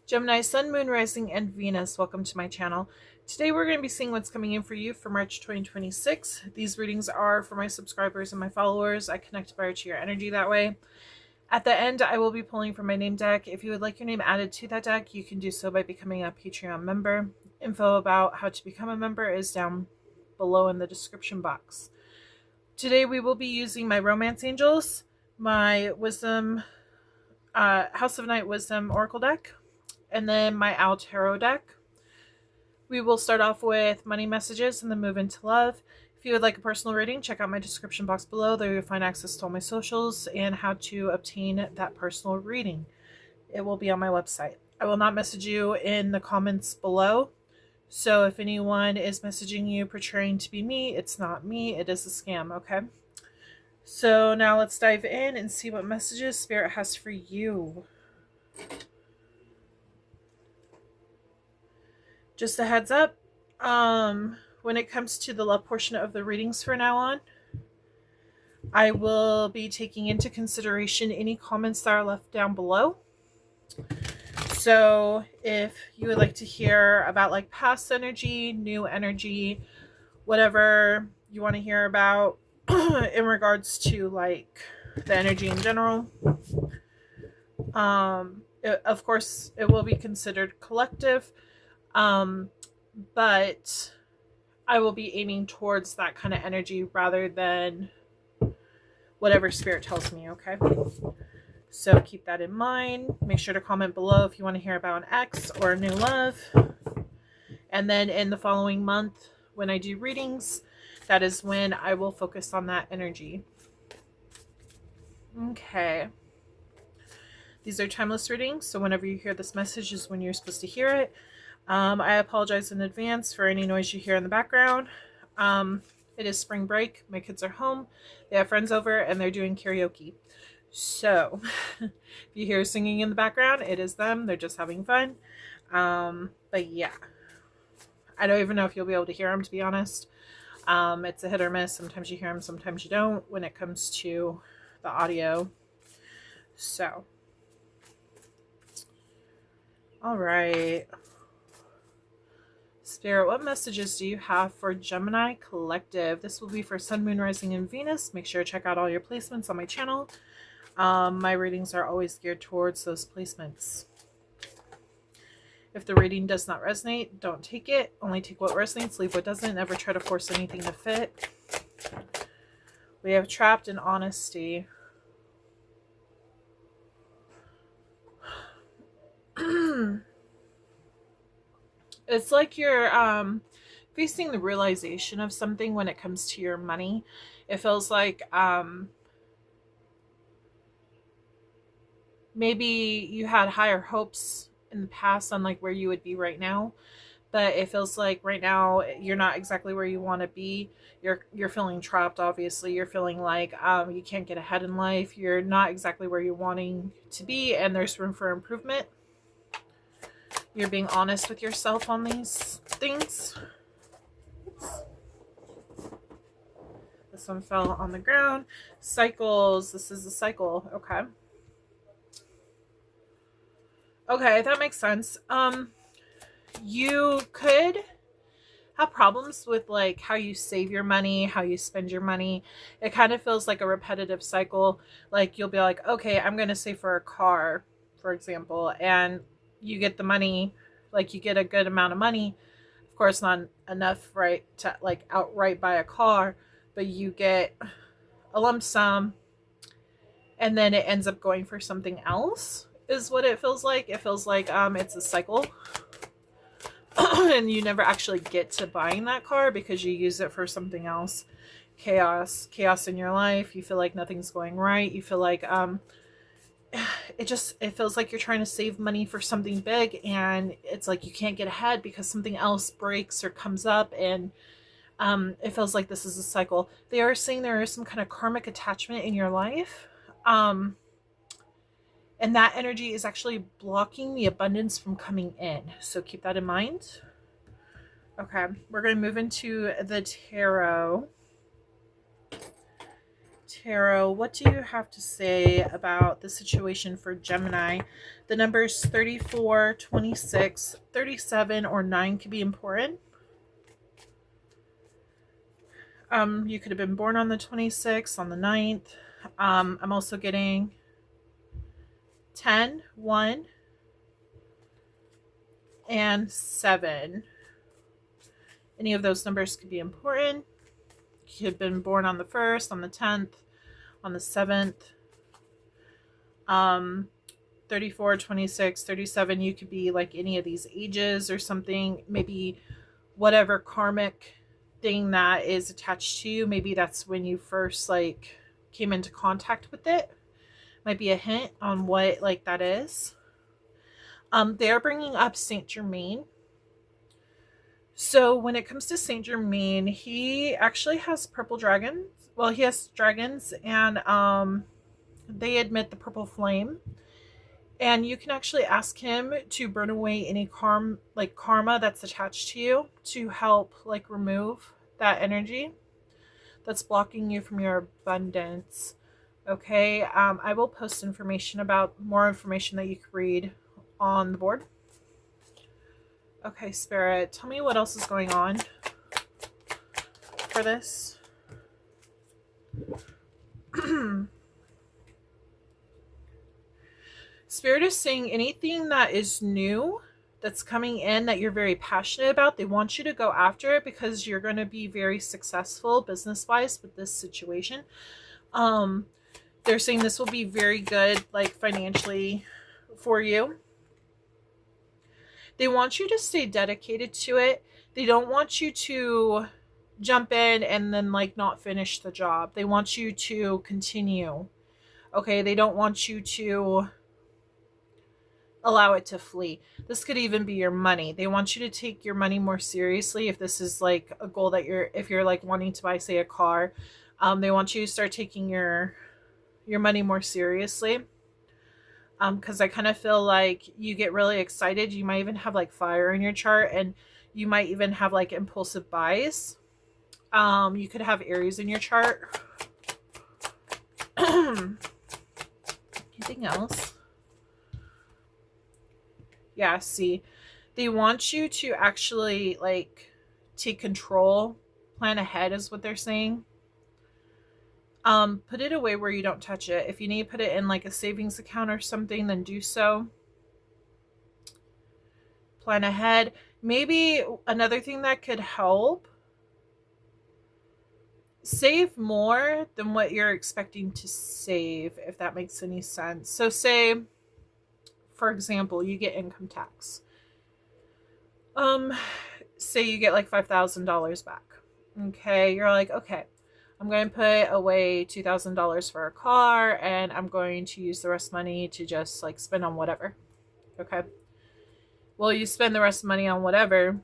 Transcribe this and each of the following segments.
Gemini, Sun, Moon, Rising, and Venus, welcome to my channel. Today we're going to be seeing what's coming in for you for March 2026. These readings are for my subscribers and my followers. I connect better to your energy that way. At the end, I will be pulling from my name deck. If you would like your name added to that deck, you can do so by becoming a Patreon member. Info about how to become a member is down below in the description box. Today we will be using my Romance Angels, my Wisdom, House of Night Wisdom Oracle deck, and then my Owl Tarot deck. We will start off with money messages and then move into love. If you would like a personal reading, check out my description box below. There you'll find access to all my socials and how to obtain that personal reading. It will be on my website. I will not message you in the comments below. So if anyone is messaging you portraying to be me, it's not me. It is a scam, okay? So now let's dive in and see what messages Spirit has for you. Just a heads up, when it comes to the love portion of the readings from now on, I will be taking into consideration any comments that are left down below. So if you would like to hear about like past energy, new energy, whatever you want to hear about in regards to like the energy in general, of course it will be considered collective. But I will be aiming towards that kind of energy rather than whatever Spirit tells me, okay? So keep that in mind. Make sure to comment below if you want to hear about an ex or a new love. And then in the following month, when I do readings, that is when I will focus on that energy. Okay. These are timeless readings, so whenever you hear this message is when you're supposed to hear it. I apologize in advance for any noise you hear in the background. It is spring break. My kids are home. They have friends over and they're doing karaoke. So if you hear singing in the background, it is them. They're just having fun. But yeah, I don't even know if you'll be able to hear them, to be honest. It's a hit or miss. Sometimes you hear them, sometimes you don't when it comes to the audio. So, all right. Spirit, what messages do you have for Gemini Collective? This will be for Sun, Moon, Rising, and Venus. Make sure to check out all your placements on my channel. My readings are always geared towards those placements. If the reading does not resonate, don't take it. Only take what resonates, leave what doesn't. Never try to force anything to fit. We have trapped in honesty. It's like you're facing the realization of something when it comes to your money. It feels like maybe you had higher hopes in the past on like where you would be right now, but it feels like right now you're not exactly where you want to be. You're feeling trapped. Obviously, you're feeling like you can't get ahead in life. You're not exactly where you're wanting to be, and there's room for improvement. You're being honest with yourself on these things. Oops. This one fell on the ground. Cycles. This is a cycle. Okay. Okay, that makes sense. You could have problems with like how you save your money, how you spend your money. It kind of feels like a repetitive cycle. Like you'll be like, okay, I'm going to save for a car, for example, and you get the money, like you get a good amount of money. Of course, not enough, right, to like outright buy a car, but you get a lump sum and then it ends up going for something else is what it feels like. It feels like it's a cycle. And you never actually get to buying that car because you use it for something else. Chaos in your life. You feel like nothing's going right. You feel like it feels like you're trying to save money for something big, and it's like you can't get ahead because something else breaks or comes up, and it feels like this is a cycle. They are saying there is some kind of karmic attachment in your life, and that energy is actually blocking the abundance from coming in. So keep that in mind. Okay, we're going to move into the tarot. Tarot, what do you have to say about the situation for Gemini? The numbers 34, 26, 37, or 9 could be important. You could have been born on the 26th, on the 9th. I'm also getting 10, 1, and 7. Any of those numbers could be important. You could have been born on the 1st, on the 10th, on the 7th. 34, 26, 37, you could be like any of these ages or something. Maybe whatever karmic thing that is attached to you, maybe that's when you first like came into contact with it. Might be a hint on what like that is. They're bringing up Saint Germain. So when it comes to Saint Germain, he actually has purple dragons. Well, he has dragons, and they emit the purple flame. And you can actually ask him to burn away any karma that's attached to you, to help like remove that energy that's blocking you from your abundance. Okay, I will post more information that you can read on the board. Okay, Spirit, tell me what else is going on for this. Spirit is saying anything that is new that's coming in that you're very passionate about, they want you to go after it because you're going to be very successful business-wise with this situation. They're saying this will be very good, like financially for you. They want you to stay dedicated to it. They don't want you to jump in and then like not finish the job. They want you to continue. Okay, they don't want you to allow it to flee. This could even be your money. They want you to take your money more seriously. If this is like a goal that if you're like wanting to buy, say, a car, they want you to start taking your money more seriously. Because I kind of feel like you get really excited. You might even have like fire in your chart, and you might even have like impulsive buys. You could have Aries in your chart. Anything else? Yeah, see, they want you to actually like take control, plan ahead is what they're saying. Put it away where you don't touch it. If you need to put it in like a savings account or something, then do so. Plan ahead. Maybe another thing that could help, save more than what you're expecting to save, if that makes any sense. So say, for example, you get income tax. Say you get like $5,000 back. Okay, you're like, okay, I'm going to put away $2,000 for a car, and I'm going to use the rest of money to just like spend on whatever. Okay. Well, you spend the rest of the money on whatever,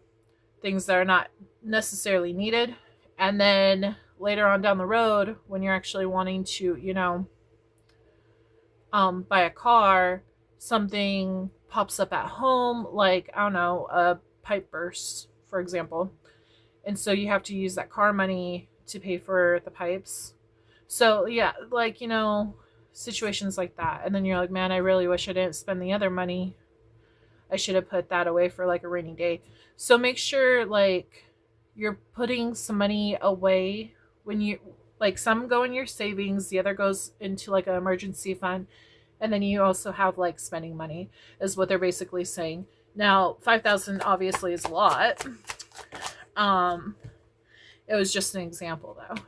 things that are not necessarily needed. And then later on down the road, when you're actually wanting to, buy a car, something pops up at home, like, I don't know, a pipe burst, for example. And so you have to use that car money to pay for the pipes. So yeah, like, situations like that. And then you're like, man, I really wish I didn't spend the other money. I should have put that away for like a rainy day. So make sure like you're putting some money away when you, like, some go in your savings, the other goes into like an emergency fund. And then you also have like spending money is what they're basically saying. Now, 5,000 obviously is a lot. It was just an example though.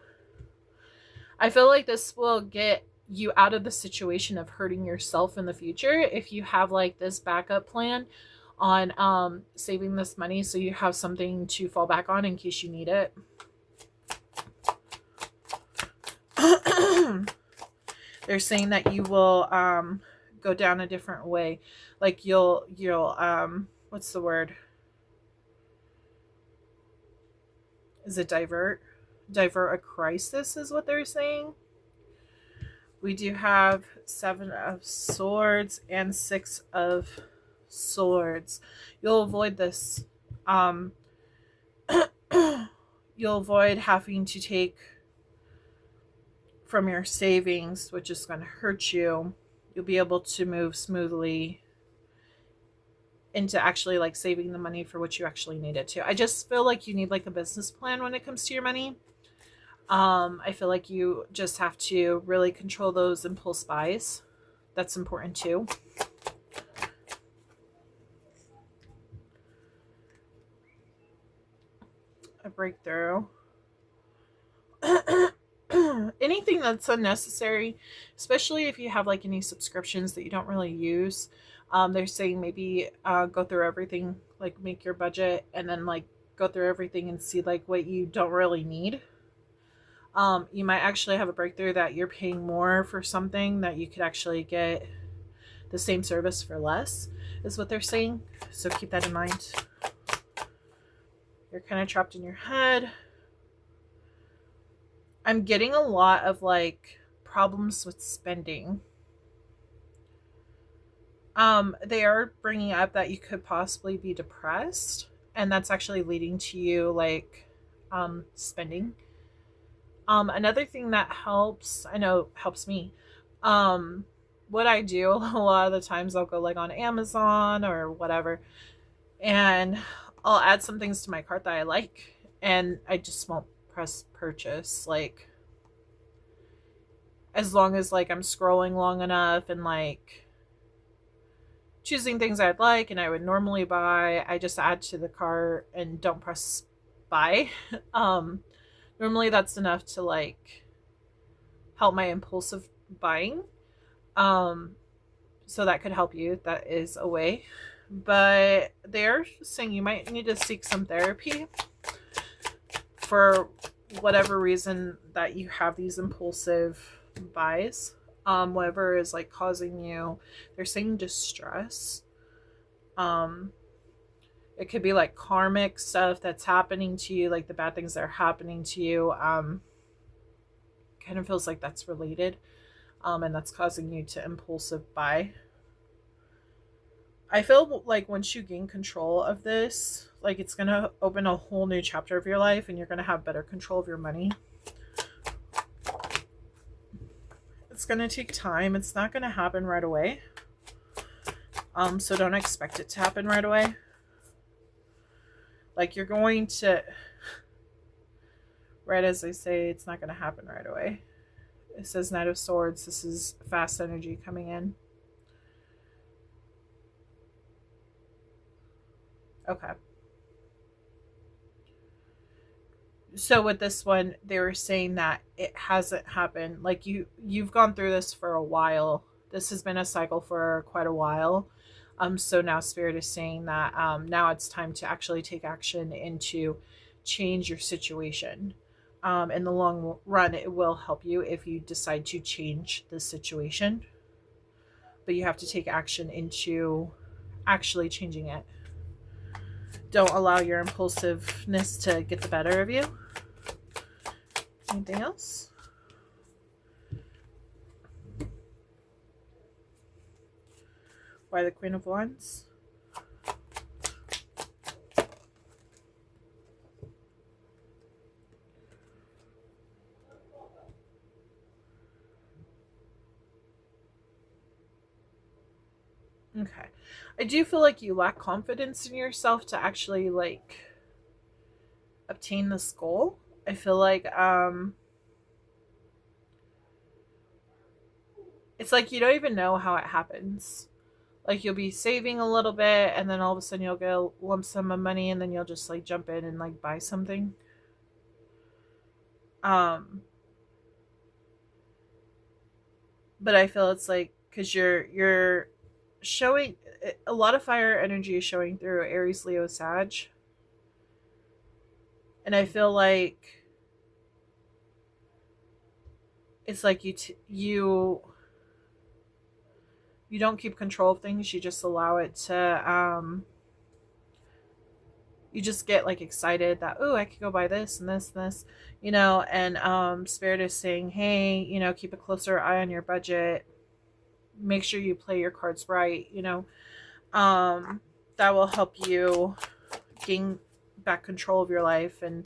I feel like this will get you out of the situation of hurting yourself in the future if you have like this backup plan on saving this money, so you have something to fall back on in case you need it. They're saying that you will go down a different way. Like you'll what's the word? Is it divert a crisis is what they're saying. We do have 7 of Swords and 6 of Swords. You'll avoid this. You'll avoid having to take, from your savings, which is going to hurt you, you'll be able to move smoothly into actually like saving the money for what you actually need it to. I just feel like you need like a business plan when it comes to your money. I feel like you just have to really control those impulse buys. That's important too. A breakthrough. Anything that's unnecessary, especially if you have like any subscriptions that you don't really use. They're saying maybe go through everything, like make your budget and then like go through everything and see like what you don't really need. You might actually have a breakthrough that you're paying more for something that you could actually get the same service for less, is what they're saying. So keep that in mind. You're kind of trapped in your head. I'm getting a lot of like problems with spending. They are bringing up that you could possibly be depressed, and that's actually leading to you like spending. Another thing that helps, I know helps me, what I do a lot of the times, I'll go like on Amazon or whatever, and I'll add some things to my cart that I like, and I just won't press purchase, like as long as like I'm scrolling long enough and like choosing things I'd like and I would normally buy, I just add to the cart and don't press buy. Normally that's enough to like help my impulsive buying. So that could help you. That is a way. But they're saying you might need to seek some therapy for whatever reason that you have these impulsive buys. Whatever is like causing you, they're saying distress. It could be like karmic stuff that's happening to you, like the bad things that are happening to you. Kind of feels like that's related. And that's causing you to impulsive buy. I feel like once you gain control of this, like it's going to open a whole new chapter of your life and you're going to have better control of your money. It's going to take time. It's not going to happen right away. So don't expect it to happen right away. Like you're going to, right as I say, it's not going to happen right away. It says Knight of Swords. This is fast energy coming in. Okay. So with this one, they were saying that it hasn't happened. Like you've gone through this for a while. This has been a cycle for quite a while. So now Spirit is saying that now it's time to actually take action and to change your situation. In the long run, it will help you if you decide to change the situation. But you have to take action into actually changing it. Don't allow your impulsiveness to get the better of you. Anything else? Why the Queen of Wands? Okay. I do feel like you lack confidence in yourself to actually like obtain this goal. I feel like it's like you don't even know how it happens. Like you'll be saving a little bit and then all of a sudden you'll get a lump sum of money and then you'll just like jump in and like buy something. But I feel it's like because you're showing a lot of fire energy is showing through Aries, Leo, Sag. And I feel like it's like you don't keep control of things. You just allow it to you just get like excited that, oh, I could go buy this and this and this, you know, and Spirit is saying, hey, you know, keep a closer eye on your budget. Make sure you play your cards right, you know. That will help you gain back control of your life and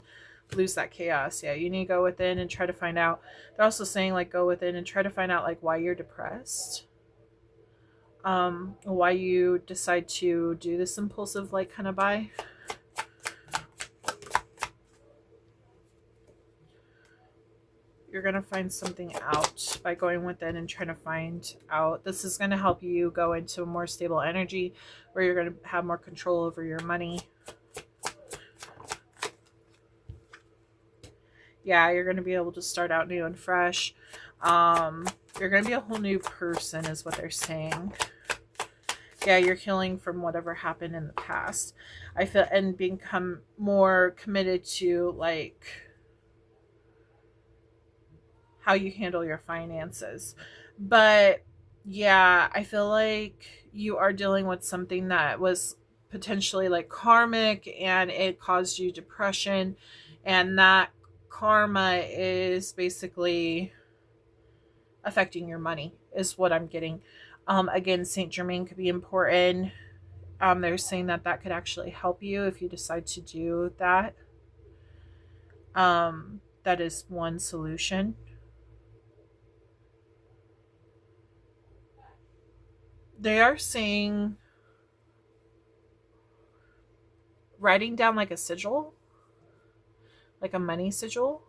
lose that chaos. Yeah, you need to go within and try to find out. They're also saying like go within and try to find out like why you're depressed. Why you decide to do this impulsive like kind of buy. You're going to find something out by going within and trying to find out. This is going to help you go into a more stable energy where you're going to have more control over your money. Yeah, you're going to be able to start out new and fresh. You're going to be a whole new person is what they're saying. Yeah, you're healing from whatever happened in the past. I feel, and become more committed to like how you handle your finances. But yeah, I feel like you are dealing with something that was potentially like karmic and it caused you depression, and that karma is basically affecting your money is what I'm getting. Again, Saint Germain could be important. They're saying that that could actually help you if you decide to do that. That is one solution. They are saying writing down like a sigil, like a money sigil,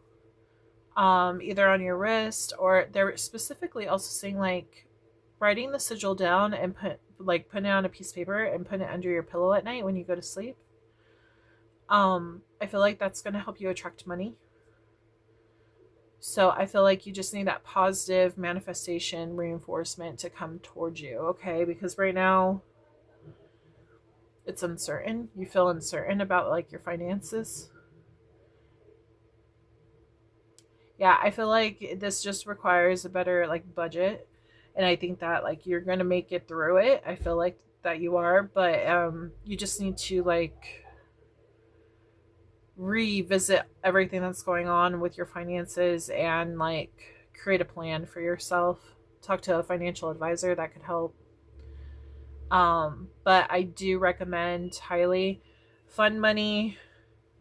either on your wrist, or they're specifically also saying like writing the sigil down and putting it on a piece of paper and putting it under your pillow at night when you go to sleep. I feel like that's going to help you attract money. So I feel like you just need that positive manifestation reinforcement to come towards you, okay? Because right now it's uncertain. You feel uncertain about like your finances. Yeah, I feel like this just requires a better like budget, and I think that like you're going to make it through it. I feel like that you are, but you just need to like revisit everything that's going on with your finances and like create a plan for yourself. Talk to a financial advisor that could help. But I do recommend highly fund money,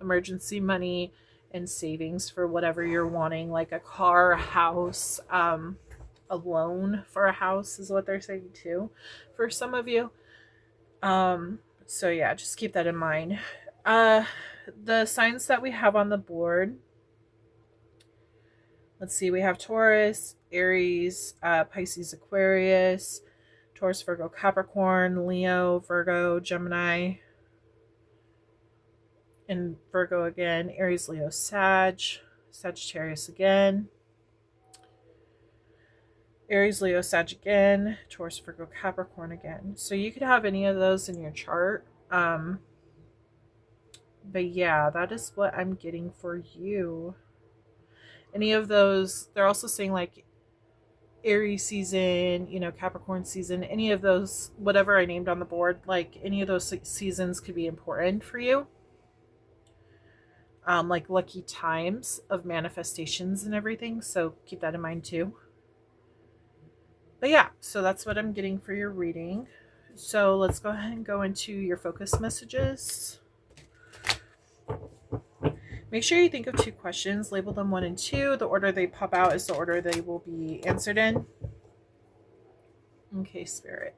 emergency money, and savings for whatever you're wanting, like a car, a house, a loan for a house is what they're saying too for some of you. So yeah, just keep that in mind. The signs that we have on the board, let's see, we have Taurus, Aries, Pisces, Aquarius, Taurus, Virgo, Capricorn, Leo, Virgo, Gemini, and Virgo again, Aries, Leo, Sagittarius again, Aries, Leo, Sag again, Taurus, Virgo, Capricorn again. So you could have any of those in your chart. But yeah, that is what I'm getting for you. Any of those, they're also saying like Aries season, Capricorn season, any of those, whatever I named on the board, like any of those seasons could be important for you. Like lucky times of manifestations and everything. So keep that in mind too. But yeah, so that's what I'm getting for your reading. So let's go ahead and go into your focus messages. Make sure you think of 2 questions, label them 1 and 2. The order they pop out is the order they will be answered in. Okay, Spirit.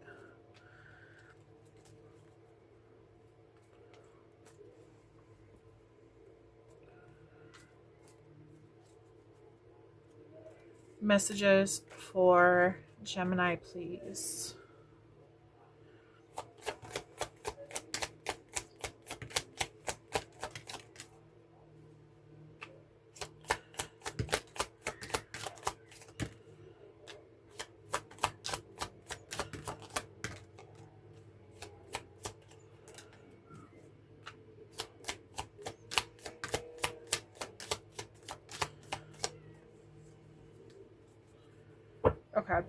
Messages for Gemini, please. Okay.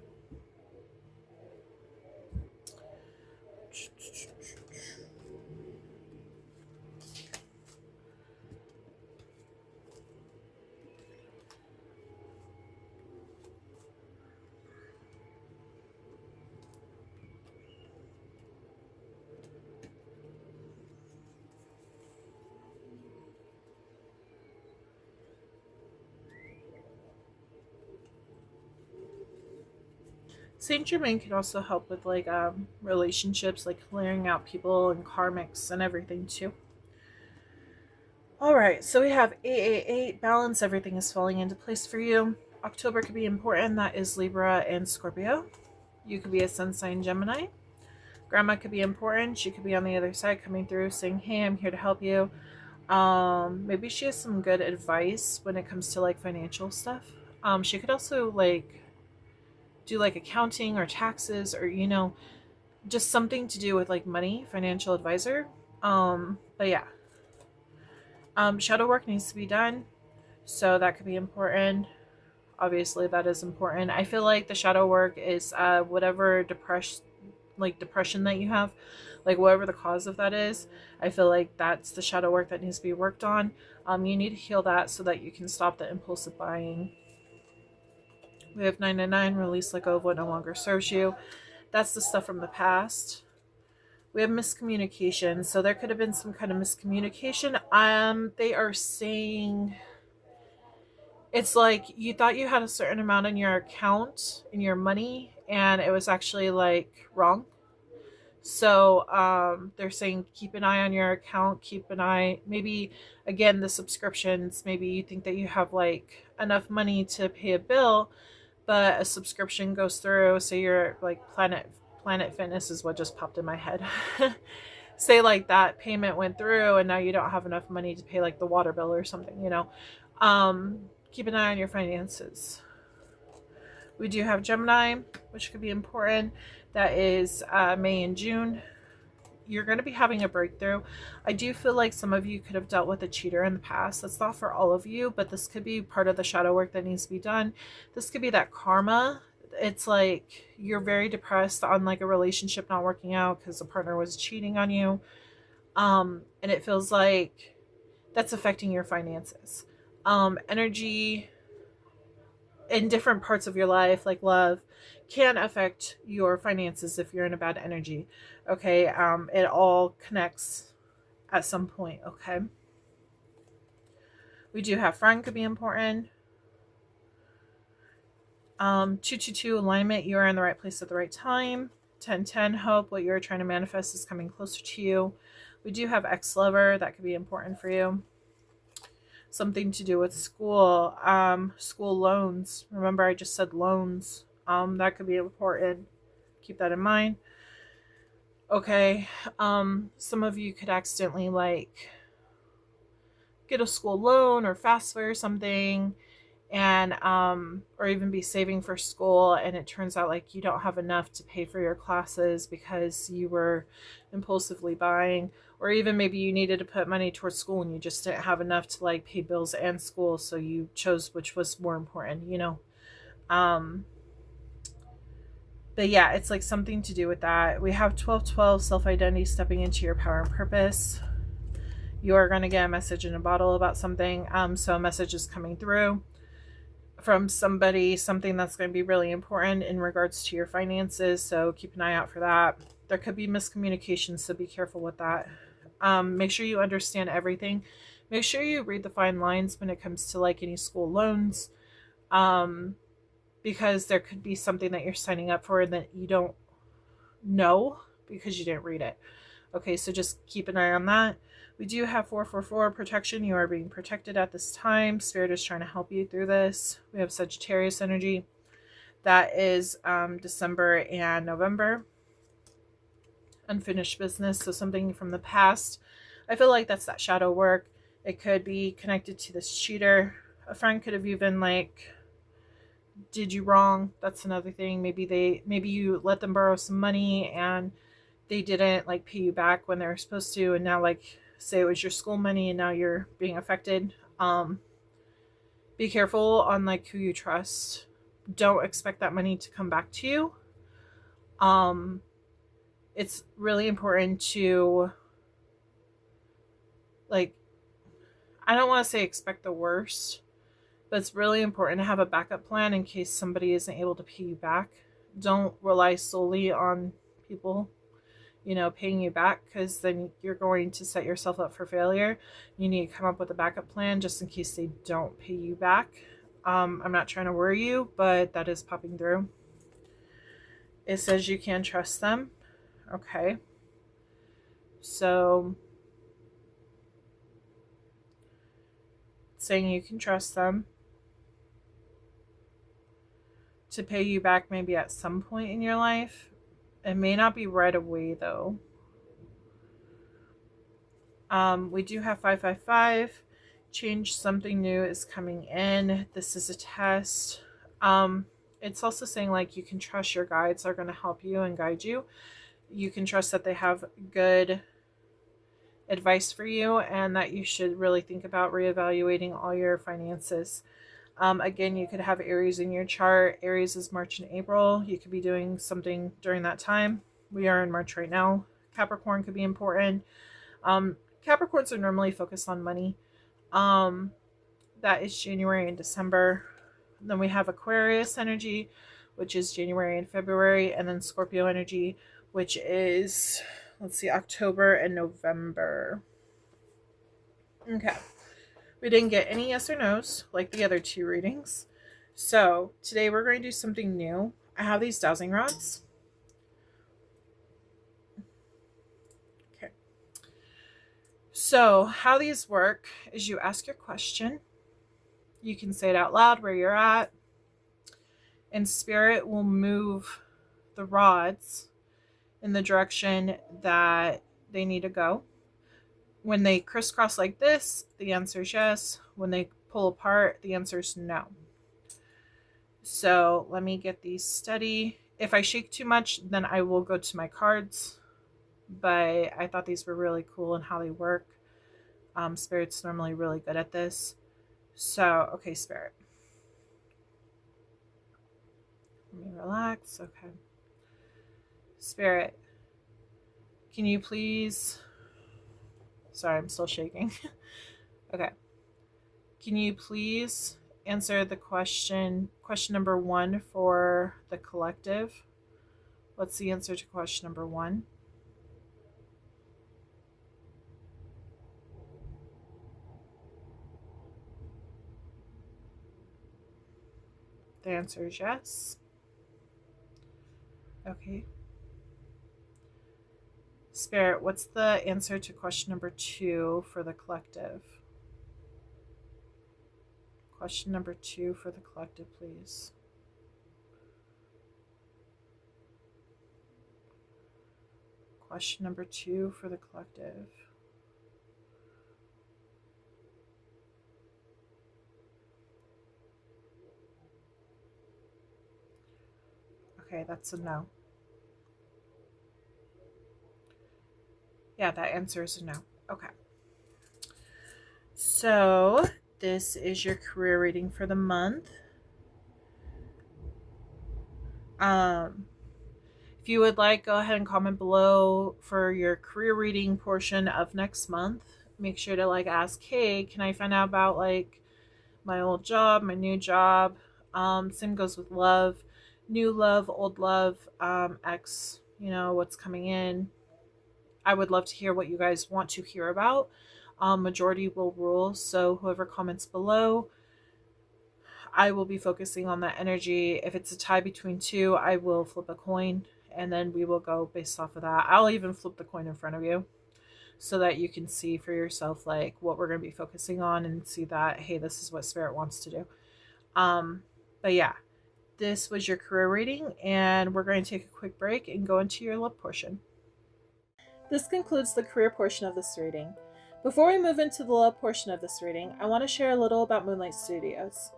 Saint Germain can also help with like relationships, like clearing out people and karmics and everything too. All right, so we have 888 balance. Everything is falling into place for you. October could be important. That is Libra and Scorpio. You could be a sun sign Gemini. Grandma could be important. She could be on the other side coming through saying, hey, I'm here to help you. Maybe she has some good advice when it comes to like financial stuff. She could also like do like accounting or taxes, or just something to do with like money, financial advisor. But yeah. Shadow work needs to be done, so that could be important. Obviously that is important. I feel like the shadow work is whatever depression that you have, like whatever the cause of that is. I feel like that's the shadow work that needs to be worked on. You need to heal that so that you can stop the impulsive buying. We have 999, release, let go of what no longer serves you. That's the stuff from the past. We have miscommunication, so there could have been some kind of miscommunication. They are saying it's like you thought you had a certain amount in your account, in your money, and it was actually like wrong. So they're saying keep an eye on your account, keep an eye, maybe again the subscriptions, maybe you think that you have like enough money to pay a bill, but a subscription goes through. So you're like Planet Fitness is what just popped in my head. Say like that payment went through and now you don't have enough money to pay like the water bill or something. Keep an eye on your finances. We do have Gemini, which could be important. That is May and June. You're going to be having a breakthrough. I do feel like some of you could have dealt with a cheater in the past. That's not for all of you, but this could be part of the shadow work that needs to be done. This could be that karma. It's like you're very depressed on like a relationship not working out because the partner was cheating on you. And it feels like that's affecting your finances. Energy in different parts of your life, like love, can affect your finances if you're in a bad energy. Okay. It all connects at some point. Okay. We do have friend could be important. 222 alignment. You are in the right place at the right time. 1010 hope. What you're trying to manifest is coming closer to you. We do have ex-lover. That could be important for you. Something to do with school, school loans. Remember, I just said loans. That could be important. Keep that in mind. Okay. Some of you could accidentally like get a school loan or FAFSA or something, and or even be saving for school, and it turns out like you don't have enough to pay for your classes because you were impulsively buying. Or even maybe you needed to put money towards school and you just didn't have enough to like pay bills and school, so you chose which was more important. But yeah, it's like something to do with that. We have 1212, self-identity, stepping into your power and purpose. You are going to get a message in a bottle about something. So a message is coming through from somebody, something that's going to be really important in regards to your finances. So keep an eye out for that. There could be miscommunication, so be careful with that. Make sure you understand everything. Make sure you read the fine lines when it comes to like any school loans, because there could be something that you're signing up for that you don't know because you didn't read it. Okay, so just keep an eye on that. We do have 444 protection. You are being protected at this time. Spirit is trying to help you through this. We have Sagittarius energy. That is December and November. Unfinished business, so something from the past. I feel like that's that shadow work. It could be connected to this cheater. A friend could have even like did you wrong. That's another thing. Maybe you let them borrow some money and they didn't like pay you back when they were supposed to, and now like say it was your school money and now you're being affected. Be careful on like who you trust. Don't expect that money to come back to you. It's really important to like, I don't want to say expect the worst, but it's really important to have a backup plan in case somebody isn't able to pay you back. Don't rely solely on people, paying you back, because then you're going to set yourself up for failure. You need to come up with a backup plan just in case they don't pay you back. I'm not trying to worry you, but that is popping through. It says you can trust them. Okay. So, saying you can trust them to pay you back maybe at some point in your life. It may not be right away though. We do have 555. Change something new is coming in. This is a test. It's also saying like you can trust your guides are going to help you and guide you. You can trust that they have good advice for you and that you should really think about reevaluating all your finances. Again, you could have Aries in your chart. Aries is March and April. You could be doing something during that time. We are in March right now. Capricorn could be important. Capricorns are normally focused on money. That is January and December. Then we have Aquarius energy, which is January and February. And then Scorpio energy, which is, let's see, October and November. Okay. We didn't get any yes or no's like the other two readings. So today we're going to do something new. I have these dowsing rods. Okay. So how these work is you ask your question. You can say it out loud where you're at. And spirit will move the rods in the direction that they need to go. When they crisscross like this, the answer is yes. When they pull apart, the answer is no. So let me get these steady. If I shake too much, then I will go to my cards. But I thought these were really cool and how they work. Spirit's normally really good at this. So, okay, Spirit. Let me relax. Okay. Spirit, can you please... Sorry, I'm still shaking. Okay. Can you please answer the question number 1 for the collective? What's the answer to question number 1? The answer is yes. Okay. Spirit, what's the answer to question number 2 for the collective? Question number 2 for the collective, please. Question number 2 for the collective. Okay, that's a no. Yeah, that answer is a no. Okay. So this is your career reading for the month. If you would like, go ahead and comment below for your career reading portion of next month. Make sure to like ask, hey, can I find out about like my old job, my new job? Same goes with love, new love, old love, ex, what's coming in. I would love to hear what you guys want to hear about. Majority will rule. So whoever comments below, I will be focusing on that energy. If it's a tie between two, I will flip a coin and then we will go based off of that. I'll even flip the coin in front of you so that you can see for yourself like what we're going to be focusing on and see that, hey, this is what Spirit wants to do. But yeah, this was your career reading and we're going to take a quick break and go into your love portion. This concludes the career portion of this reading. Before we move into the love portion of this reading, I want to share a little about Moonlight Studios.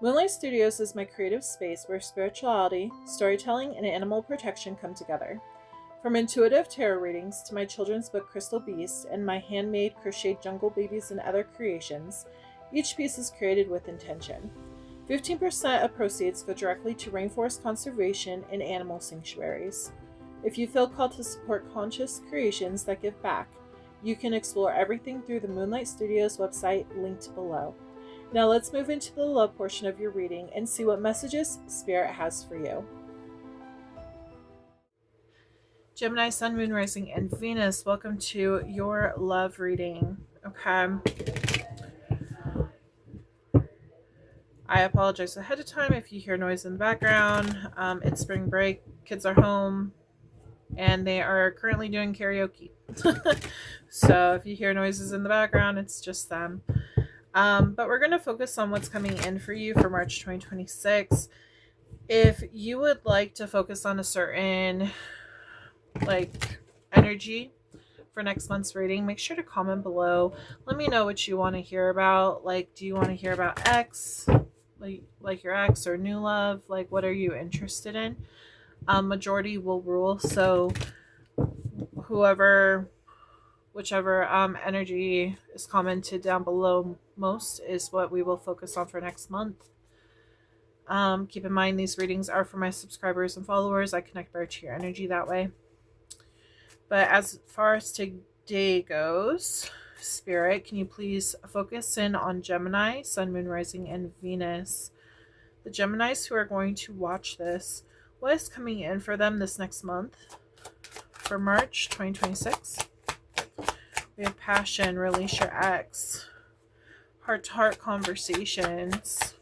Moonlight Studios is my creative space where spirituality, storytelling, and animal protection come together. From intuitive tarot readings to my children's book Crystal Beast and my handmade crocheted jungle babies and other creations, each piece is created with intention. 15% of proceeds go directly to rainforest conservation and animal sanctuaries. If you feel called to support conscious creations that give back, you can explore everything through the Moonlight Studios website linked below. Now let's move into the love portion of your reading and see what messages Spirit has for you. Gemini, Sun, Moon, Rising, and Venus, welcome to your love reading. Okay. I apologize ahead of time if you hear noise in the background. It's spring break. kids are home, and they are currently doing karaoke. So if you hear noises in the background, it's just them. But we're going to focus on what's coming in for you for March 2026. If you would like to focus on a certain energy for next month's reading, make sure to comment below. Let me know what you want to hear about. Do you want to hear about X, like your ex, or new love? What are you interested in? Majority will rule, so whichever energy is commented down below most is what we will focus on for next month. Keep in mind, these readings are for my subscribers and followers. I connect better to your energy that way. But as far as today goes, Spirit, can you please focus in on Gemini, Sun, Moon, Rising, and Venus? The Geminis who are going to watch this, what is coming in for them this next month for March 2026? We have passion, release your ex, heart-to-heart conversations,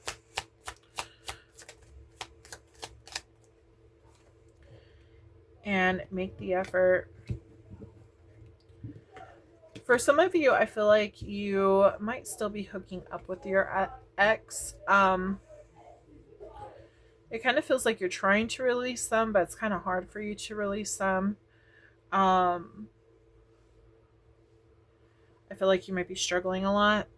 and make the effort. For some of you, I feel like you might still be hooking up with your ex. It kind of feels like you're trying to release them, but it's kind of hard for you to release them. I feel like you might be struggling a lot.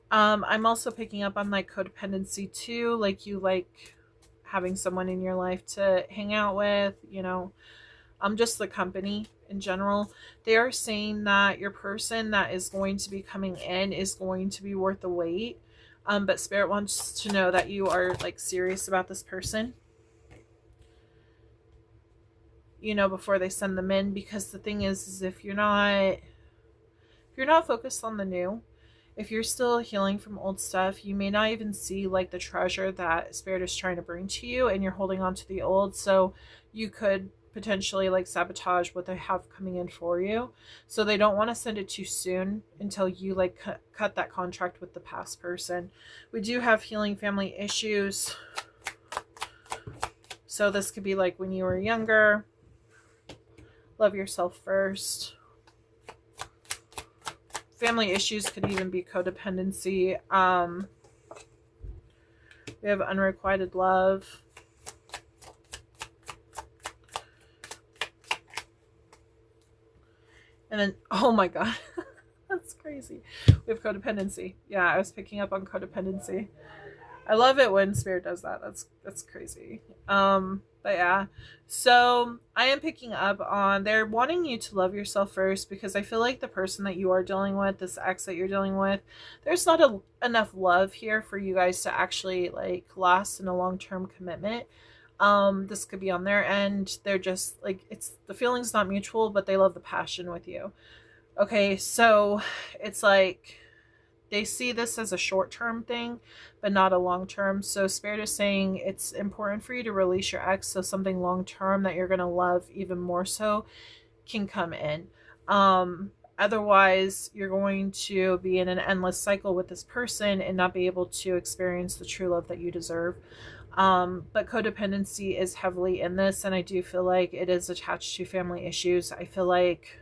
I'm also picking up on codependency too. You like having someone in your life to hang out with, just the company in general. They are saying that your person that is going to be coming in is going to be worth the wait. But Spirit wants to know that you are serious about this person, before they send them in. Because the thing is if you're not focused on the new, if you're still healing from old stuff, you may not even see the treasure that Spirit is trying to bring to you, and you're holding on to the old. So you could potentially sabotage what they have coming in for you. So they don't want to send it too soon until you cut that contract with the past person. We do have healing family issues. So this could be when you were younger. Love yourself first. Family issues could even be codependency. We have unrequited love. And then, oh my God, that's crazy. We have codependency. Yeah, I was picking up on codependency. I love it when Spirit does that. That's crazy. But yeah, so I am picking up on, they're wanting you to love yourself first, because I feel like the person that you are dealing with, this ex that you're dealing with, there's not enough love here for you guys to actually last in a long-term commitment. This could be on their end. They're just it's the feeling's not mutual, but they love the passion with you. Okay, so it's they see this as a short-term thing, but not a long-term. So Spirit is saying it's important for you to release your ex, so something long-term that you're going to love even more so can come in. Otherwise, you're going to be in an endless cycle with this person and not be able to experience the true love that you deserve. But codependency is heavily in this, and I do feel like it is attached to family issues. I feel like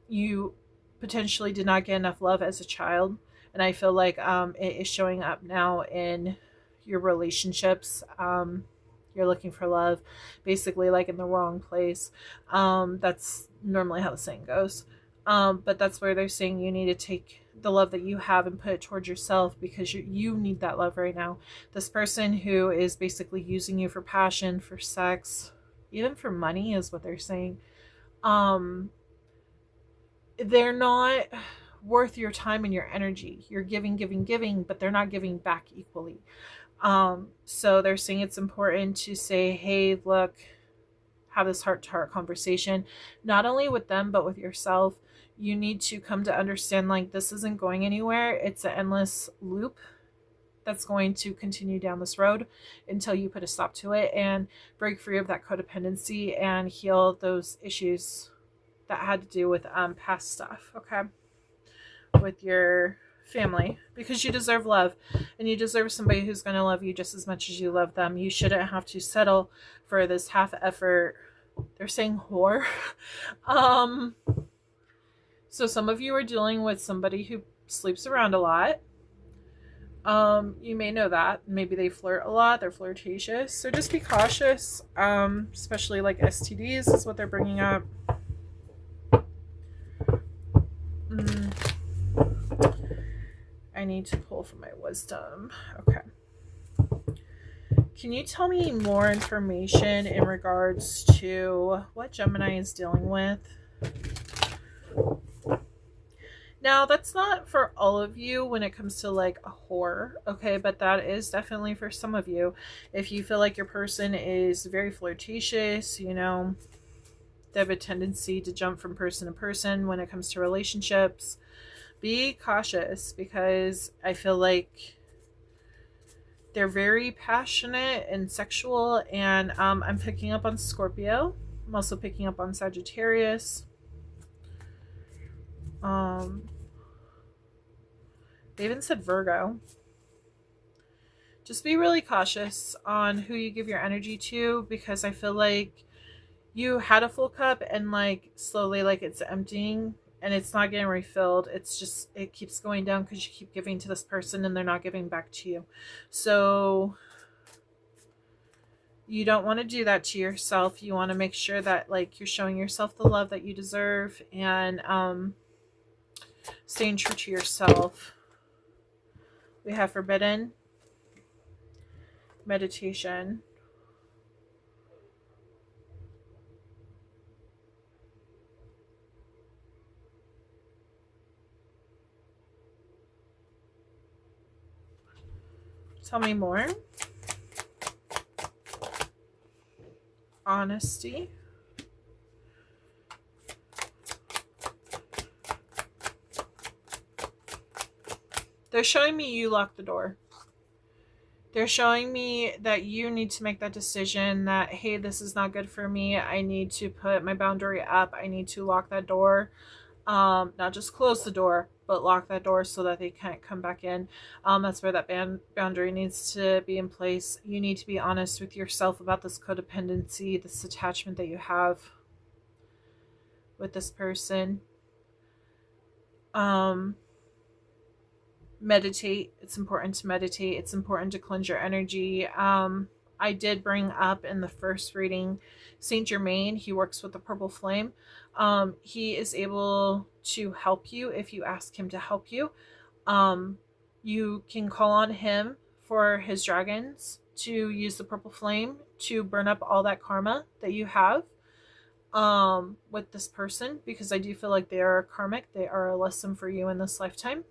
you potentially did not get enough love as a child, and I feel like it is showing up now in your relationships. You're looking for love basically in the wrong place. That's normally how the saying goes. But that's where they're saying you need to take the love that you have and put it towards yourself, because you need that love right now. This person who is basically using you for passion, for sex, even for money is what they're saying. They're not worth your time and your energy. You're giving, but they're not giving back equally. So they're saying it's important to say, hey, look, have this heart-to-heart conversation, not only with them, but with yourself. You need to come to understand this isn't going anywhere. It's an endless loop that's going to continue down this road until you put a stop to it and break free of that codependency and heal those issues that had to do with past stuff, okay? With your family, because you deserve love, and you deserve somebody who's going to love you just as much as you love them. You shouldn't have to settle for this half effort. They're saying whore. So some of you are dealing with somebody who sleeps around a lot. You may know that. Maybe they flirt a lot. They're flirtatious. So just be cautious. Especially like STDs is what they're bringing up. I need to pull from my wisdom. Okay. Can you tell me more information in regards to what Gemini is dealing with? Now, that's not for all of you when it comes to like a whore, okay? But that is definitely for some of you. If you feel like your person is very flirtatious, you know, they have a tendency to jump from person to person when it comes to relationships, be cautious, because I feel like they're very passionate and sexual, and I'm picking up on Scorpio. I'm also picking up on Sagittarius. They even said Virgo. Just be really cautious on who you give your energy to, because I feel like you had a full cup and like slowly like it's emptying and it's not getting refilled. It's just, it keeps going down because you keep giving to this person and they're not giving back to you. So you don't want to do that to yourself. You want to make sure that like you're showing yourself the love that you deserve, and staying true to yourself. We have forbidden, meditation, tell me more, honesty, they're showing me you locked the door. They're showing me that you need to make that decision that, hey, this is not good for me. I need to put my boundary up. I need to lock that door. Not just close the door, but lock that door so that they can't come back in. That's where that boundary needs to be in place. You need to be honest with yourself about this codependency, this attachment that you have with this person. Meditate. It's important to meditate. It's important to cleanse your energy. I did bring up in the first reading Saint Germain. He works with the purple flame. He is able to help you if you ask him to help you. You can call on him for his dragons to use the purple flame to burn up all that karma that you have with this person, because I do feel like they are karmic. They are a lesson for you in this lifetime.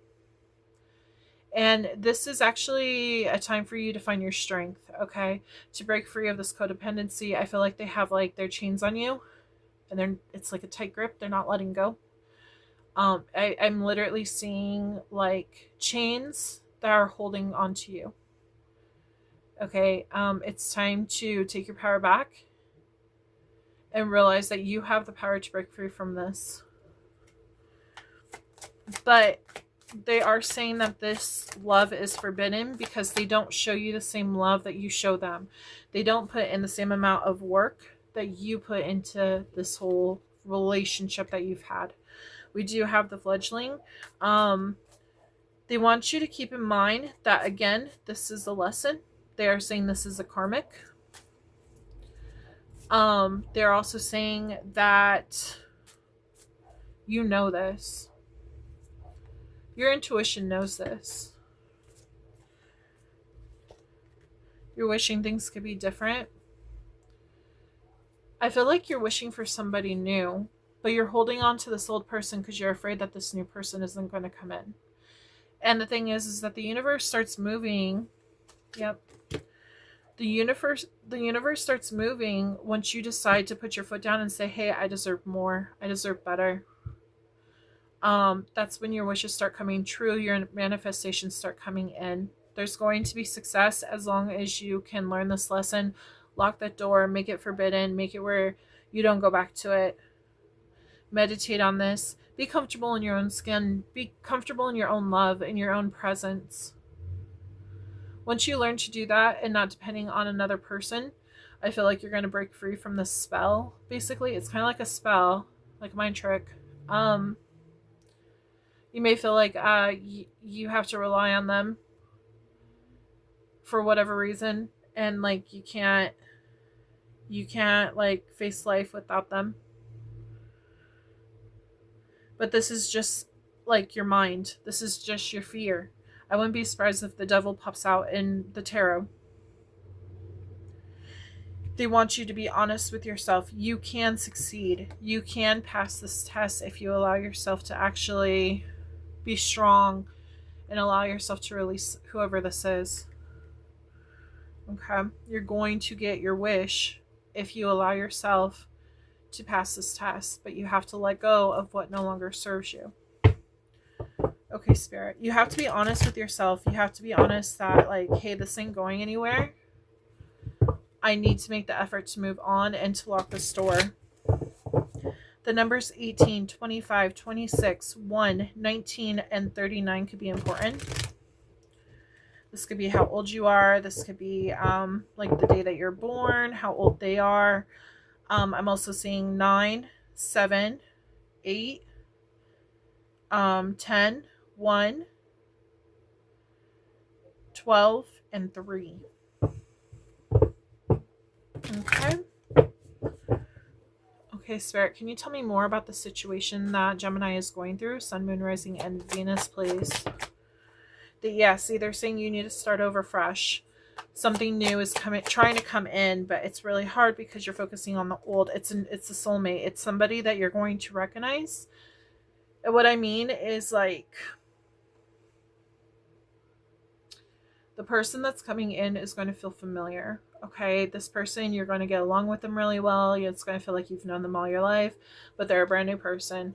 And this is actually a time for you to find your strength, okay? To break free of this codependency. I feel like they have like their chains on you, and it's like a tight grip. They're not letting go. I'm literally seeing like chains that are holding onto you. Okay, it's time to take your power back and realize that you have the power to break free from this. But they are saying that this love is forbidden because they don't show you the same love that you show them. They don't put in the same amount of work that you put into this whole relationship that you've had. We do have the fledgling. They want you to keep in mind that, again, this is a lesson. They are saying this is a karmic. They're also saying that you know this. Your intuition knows this. You're wishing things could be different. I feel like you're wishing for somebody new, but you're holding on to this old person because you're afraid that this new person isn't going to come in. And the thing is that the universe starts moving. Yep. The universe starts moving once you decide to put your foot down and say, hey, I deserve more. I deserve better. That's when your wishes start coming true. Your manifestations start coming in. There's going to be success as long as you can learn this lesson, lock that door, make it forbidden, make it where you don't go back to it. Meditate on this. Be comfortable in your own skin. Be comfortable in your own love, in your own presence. Once you learn to do that and not depending on another person, I feel like you're going to break free from this spell. Basically, it's kind of like a spell, like a mind trick. You may feel like you have to rely on them for whatever reason, and like you can't like face life without them. But this is just like your mind. This is just your fear. I wouldn't be surprised if the devil pops out in the tarot. They want you to be honest with yourself. You can succeed. You can pass this test if you allow yourself to actually be strong and allow yourself to release whoever this is. Okay? You're going to get your wish if you allow yourself to pass this test, but you have to let go of what no longer serves you. Okay, Spirit. You have to be honest with yourself. You have to be honest that, like, hey, this ain't going anywhere. I need to make the effort to move on and to lock this door. The numbers 18, 25, 26, 1, 19, and 39 could be important. This could be how old you are. This could be like the day that you're born, how old they are. I'm also seeing 9, 7, 8, 10, 1, 12, and 3. Okay. Okay, Spirit, can you tell me more about the situation that Gemini is going through? Sun, Moon, Rising, and Venus, please. Yes, they're saying you need to start over fresh. Something new is trying to come in, but it's really hard because you're focusing on the old. It's a soulmate. It's somebody that you're going to recognize. And what I mean is, like, the person that's coming in is going to feel familiar. Okay, this person, you're going to get along with them really well. It's going to feel like you've known them all your life, but they're a brand new person.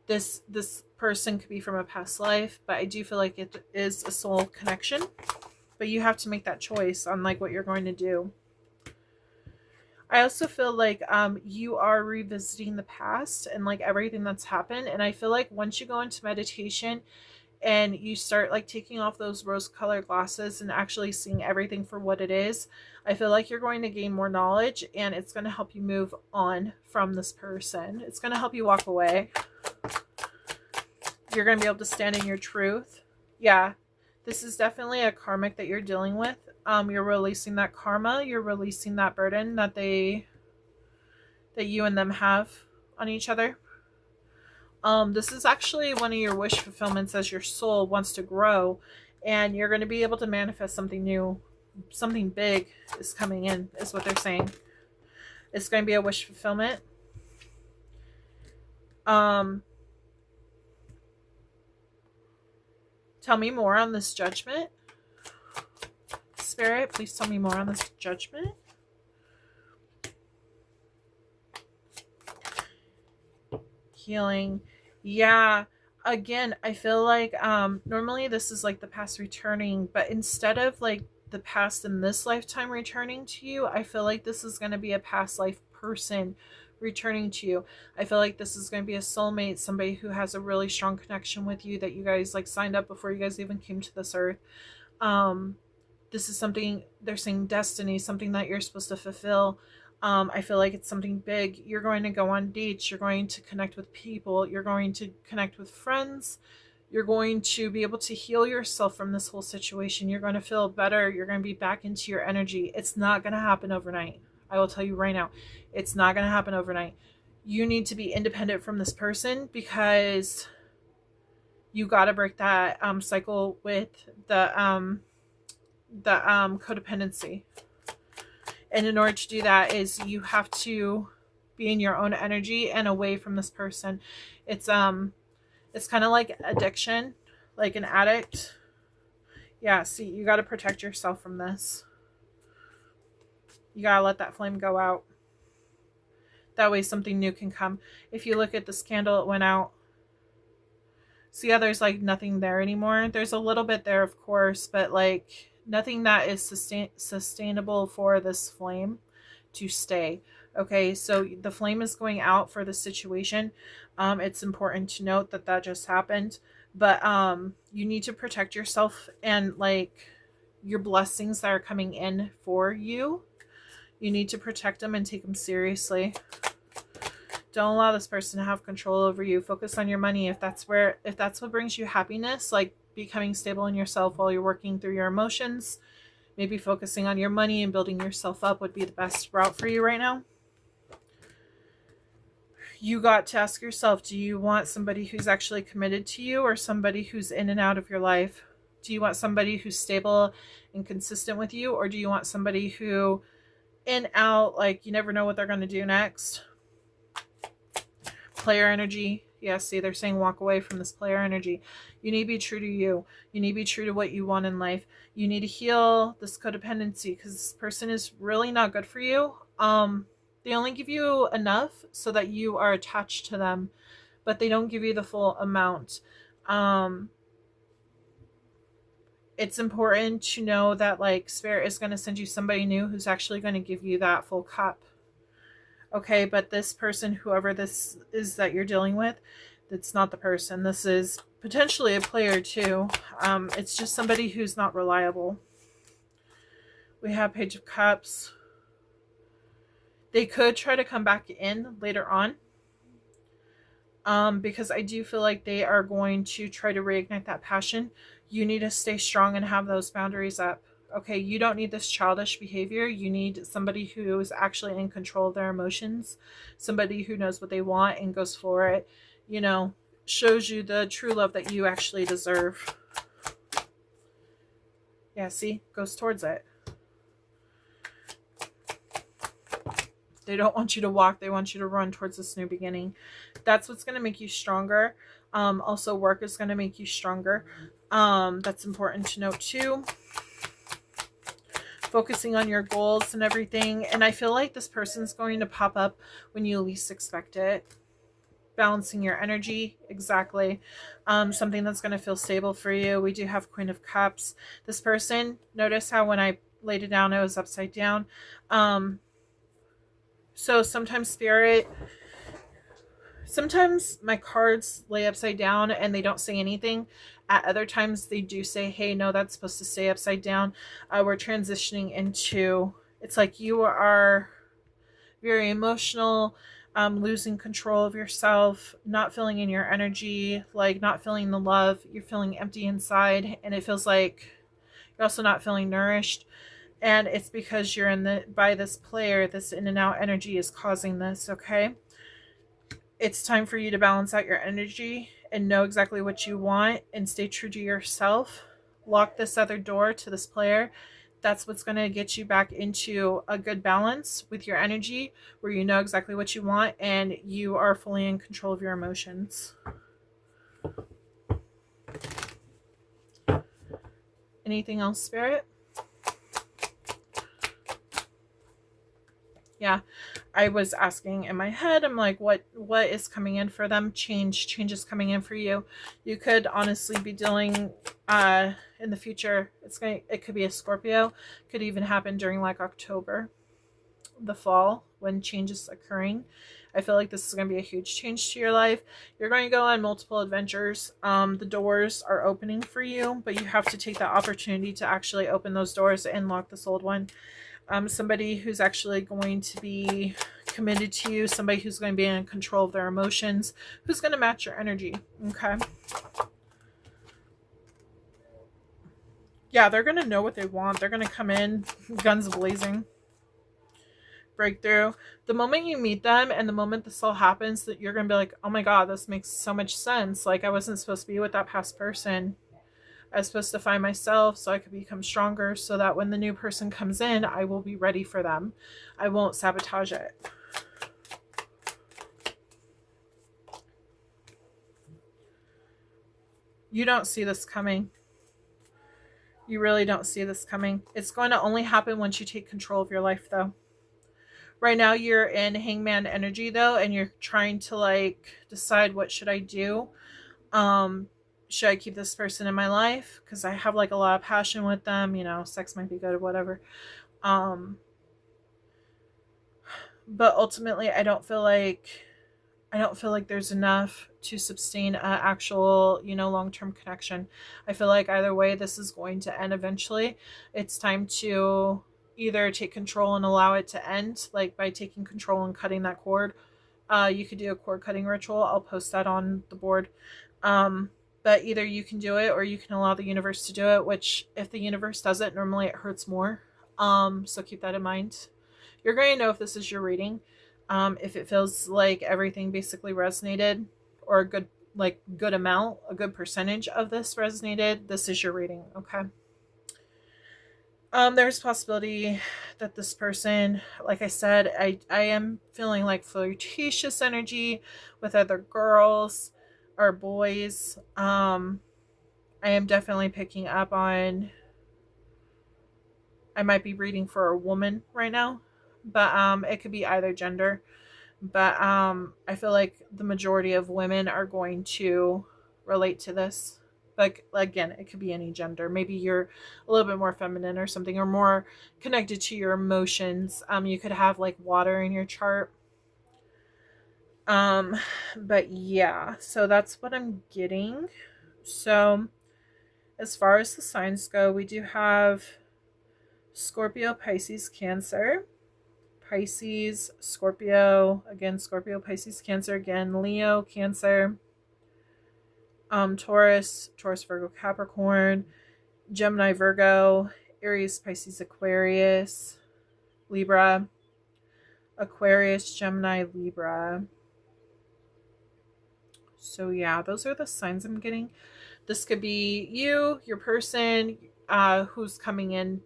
This person could be from a past life, but I do feel like it is a soul connection. But you have to make that choice on like what you're going to do. I also feel like you are revisiting the past and like everything that's happened. And I feel like once you go into meditation and you start like taking off those rose-colored glasses and actually seeing everything for what it is, I feel like you're going to gain more knowledge, and it's going to help you move on from this person. It's going to help you walk away. You're going to be able to stand in your truth. Yeah, this is definitely a karmic that you're dealing with. You're releasing that karma. You're releasing that burden that you and them have on each other. This is actually one of your wish fulfillments as your soul wants to grow, and you're going to be able to manifest something new. Something big is coming in, is what they're saying. It's going to be a wish fulfillment. Tell me more on this judgment. Spirit, please tell me more on this judgment. Healing. Yeah, again, I feel like normally this is like the past returning, but instead of like the past in this lifetime returning to you, I feel like this is going to be a past life person returning to you. I feel like this is going to be a soulmate, somebody who has a really strong connection with you, that you guys like signed up before you guys even came to this earth. This is something, they're saying destiny, something that you're supposed to fulfill. I feel like it's something big. You're going to go on dates. You're going to connect with people. You're going to connect with friends. You're going to be able to heal yourself from this whole situation. You're going to feel better. You're going to be back into your energy. It's not going to happen overnight. I will tell you right now, it's not going to happen overnight. You need to be independent from this person, because you got to break that cycle with the codependency. And in order to do that is you have to be in your own energy and away from this person. It's kind of like addiction, like an addict. Yeah, see, you got to protect yourself from this. You got to let that flame go out. That way something new can come. If you look at this candle, it went out. See how there's like nothing there anymore? There's a little bit there, of course, but like nothing that is sustainable for this flame to stay. Okay, so the flame is going out for the situation. It's important to note that that just happened, but you need to protect yourself and like your blessings that are coming in for you. You need to protect them and take them seriously. Don't allow this person to have control over you. Focus on your money. If that's what brings you happiness, like becoming stable in yourself while you're working through your emotions, maybe focusing on your money and building yourself up would be the best route for you right now. You got to ask yourself, do you want somebody who's actually committed to you or somebody who's in and out of your life? Do you want somebody who's stable and consistent with you, or do you want somebody who in, out, like you never know what they're going to do next? Player energy. Yeah, see, they're saying walk away from this player energy. You need to be true to you. You need to be true to what you want in life. You need to heal this codependency because this person is really not good for you. They only give you enough so that you are attached to them, but they don't give you the full amount. It's important to know that like Spirit is going to send you somebody new who's actually going to give you that full cup. Okay, but this person, whoever this is that you're dealing with, that's not the person. This is potentially a player too. It's just somebody who's not reliable. We have Page of Cups. They could try to come back in later on. Because I do feel like they are going to try to reignite that passion. You need to stay strong and have those boundaries up. Okay, you don't need this childish behavior. You need somebody who is actually in control of their emotions. Somebody who knows what they want and goes for it. You know, shows you the true love that you actually deserve. Yeah, see? Goes towards it. They don't want you to walk. They want you to run towards this new beginning. That's what's going to make you stronger. Also, work is going to make you stronger. That's important to note too. Focusing on your goals and everything. And I feel like this person's going to pop up when you least expect it. Balancing your energy. Exactly. Something that's going to feel stable for you. We do have Queen of Cups. This person, notice how when I laid it down, it was upside down. So sometimes sometimes my cards lay upside down and they don't say anything. At other times they do say, hey, no, that's supposed to stay upside down. We're transitioning into, it's like you are very emotional, losing control of yourself, not feeling in your energy, like not feeling the love. You're feeling empty inside, and it feels like you're also not feeling nourished. And it's because you're by this player, this in and out energy is causing this, okay? It's time for you to balance out your energy and know exactly what you want and stay true to yourself. Lock this other door to this player. That's what's going to get you back into a good balance with your energy where you know exactly what you want and you are fully in control of your emotions. Anything else, Spirit? Yeah, I was asking in my head, I'm like, what is coming in for them? Change is coming in for you. You could honestly be dealing in the future. It could be a Scorpio. Could even happen during like October, the fall, when change is occurring. I feel like this is going to be a huge change to your life. You're going to go on multiple adventures. The doors are opening for you, but you have to take that opportunity to actually open those doors and lock this old one. Somebody who's actually going to be committed to you, somebody who's going to be in control of their emotions, who's going to match your energy, okay? Yeah, they're going to know what they want. They're going to come in guns blazing. Breakthrough. The moment you meet them and the moment this all happens, that you're going to be like, oh my God, this makes so much sense. Like, I wasn't supposed to be with that past person. I was supposed to find myself so I could become stronger so that when the new person comes in, I will be ready for them. I won't sabotage it. You don't see this coming. You really don't see this coming. It's going to only happen once you take control of your life, though. Right now, you're in hangman energy, though, and you're trying to, like, decide what should I do. Should I keep this person in my life? Because I have like a lot of passion with them, you know, sex might be good or whatever. But ultimately, I don't feel like there's enough to sustain an actual, long-term connection. I feel like either way, this is going to end eventually. It's time to either take control and allow it to end, like by taking control and cutting that cord. You could do a cord cutting ritual. I'll post that on the board. But either you can do it or you can allow the universe to do it, which if the universe does it, normally it hurts more. So keep that in mind. You're going to know if this is your reading. If it feels like everything basically resonated, or a good amount, a good percentage of this resonated, this is your reading, okay? There's a possibility that this person, like I said, I am feeling like flirtatious energy with other girls or boys. I am definitely picking up on, I might be reading for a woman right now, but it could be either gender. But I feel like the majority of women are going to relate to this. Like, again, it could be any gender. Maybe you're a little bit more feminine or something, or more connected to your emotions. You could have like water in your chart. But yeah, so that's what I'm getting. So as far as the signs go, we do have Scorpio, Pisces, Cancer. Pisces, Scorpio, again, Scorpio, Pisces, Cancer, again, Leo, Cancer, Taurus, Virgo, Capricorn, Gemini, Virgo, Aries, Pisces, Aquarius, Libra, Aquarius, Gemini, Libra. So yeah, those are the signs I'm getting. This could be you, your person, who's coming in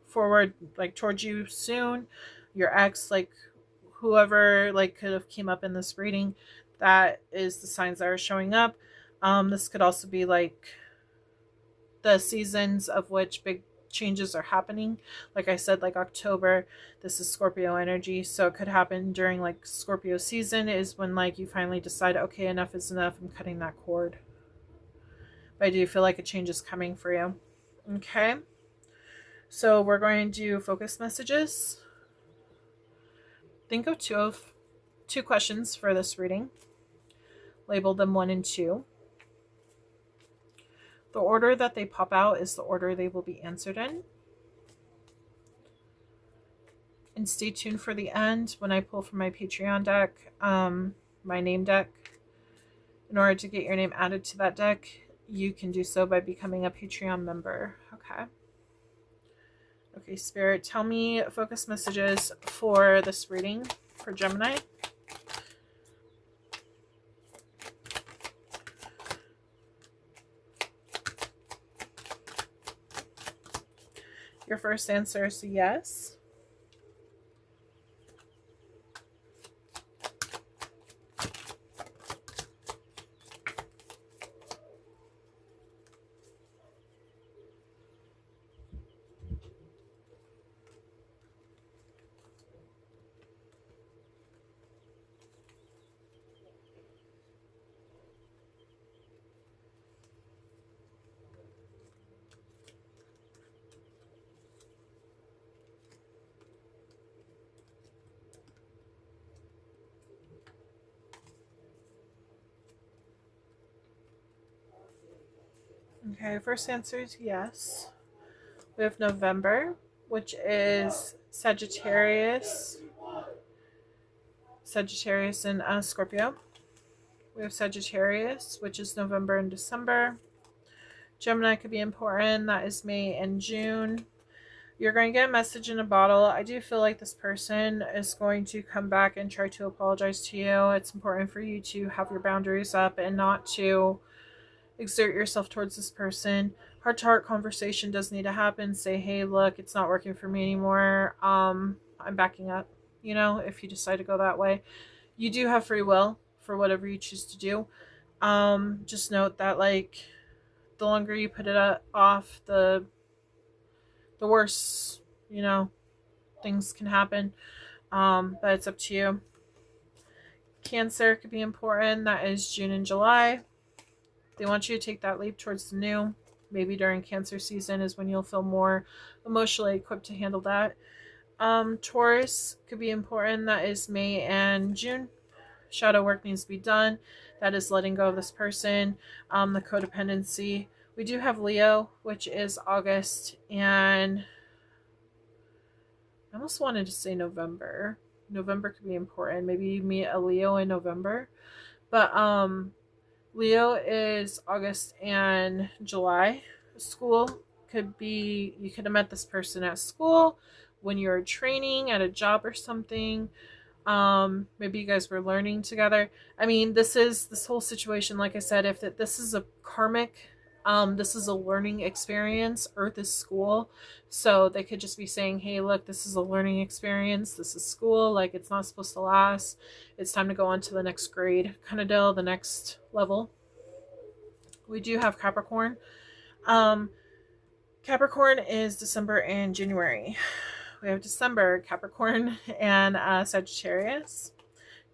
forward, like towards you soon, your ex, like whoever like could have came up in this reading. That is the signs that are showing up. This could also be like the seasons of which big changes are happening. Like I said, like October, this is Scorpio energy, so it could happen during like Scorpio season is when like you finally decide, okay, enough is enough, I'm cutting that cord. But I do feel like a change is coming for you. Okay, so we're going to do focus messages. Think of two questions for this reading. Label them 1 and 2. The order that they pop out is the order they will be answered in. And stay tuned for the end when I pull from my Patreon deck, my name deck. In order to get your name added to that deck, you can do so by becoming a Patreon member. Okay. Okay, Spirit, tell me focus messages for this reading for Gemini. Your first answer is yes. Okay, first answer is yes. We have November, which is Sagittarius and Scorpio. We have Sagittarius, which is November and December. Gemini could be important. That is May and June. You're going to get a message in a bottle. I do feel like this person is going to come back and try to apologize to you. It's important for you to have your boundaries up and not to exert yourself towards this person. Heart-to-heart conversation does need to happen. Say, hey, look, it's not working for me anymore. I'm backing up. If you decide to go that way, you do have free will for whatever you choose to do. Just note that like the longer you put it off, the worse, things can happen. But it's up to you. Cancer could be important. That is June and July. They want you to take that leap towards the new. Maybe during Cancer season is when you'll feel more emotionally equipped to handle that. Taurus could be important. That is May and June. Shadow work needs to be done. That is letting go of this person. The codependency. We do have Leo, which is August, and I almost wanted to say November. November could be important. Maybe you meet a Leo in November. But Leo is August and July. School could be, you could have met this person at school when you were training at a job or something. Maybe you guys were learning together. I mean, this whole situation, like I said, if this is a karmic, this is a learning experience. Earth is school. So they could just be saying, hey, look, this is a learning experience. This is school. Like, it's not supposed to last. It's time to go on to the next grade kind of deal, the next level. We do have Capricorn. Capricorn is December and January. We have December, Capricorn, and Sagittarius.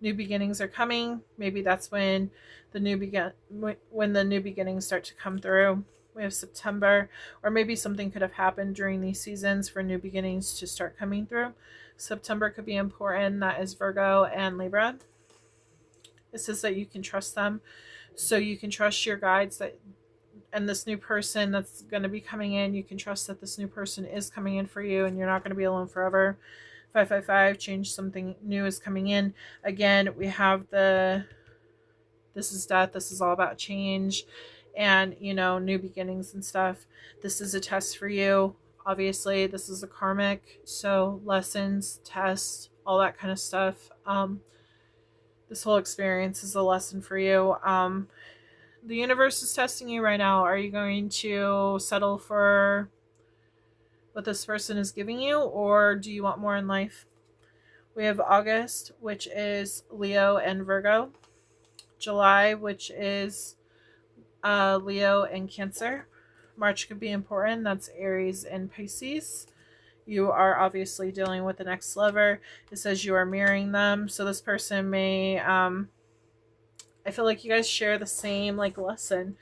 New beginnings are coming. Maybe that's when the new beginnings start to come through. We have September, or maybe something could have happened during these seasons for new beginnings to start coming through. September could be important. That is Virgo and Libra. It says that you can trust them. So you can trust your guides and this new person that's going to be coming in, you can trust that this new person is coming in for you and you're not going to be alone forever. 555, change, something new is coming in. Again, we have this is death. This is all about change and, new beginnings and stuff. This is a test for you. Obviously, this is a karmic. So lessons, tests, all that kind of stuff. This whole experience is a lesson for you. The universe is testing you right now. Are you going to settle for what this person is giving you, or do you want more in life? We have August, which is Leo and Virgo. July, which is Leo and Cancer. March could be important. That's Aries and Pisces. You are obviously dealing with the next lover. It says you are mirroring them. So this person may... I feel like you guys share the same lesson.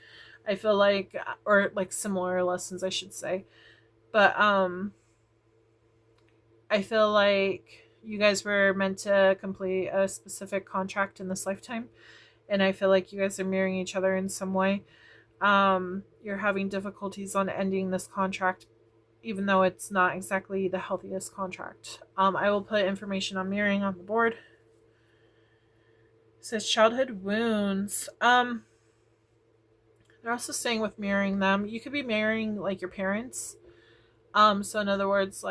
I feel like, or similar lessons, I should say. But I feel like you guys were meant to complete a specific contract in this lifetime. And I feel like you guys are mirroring each other in some way. You're having difficulties on ending this contract, even though it's not exactly the healthiest contract. I will put information on mirroring on the board. It says childhood wounds. They're also saying with mirroring them, you could be mirroring your parents. So in other words,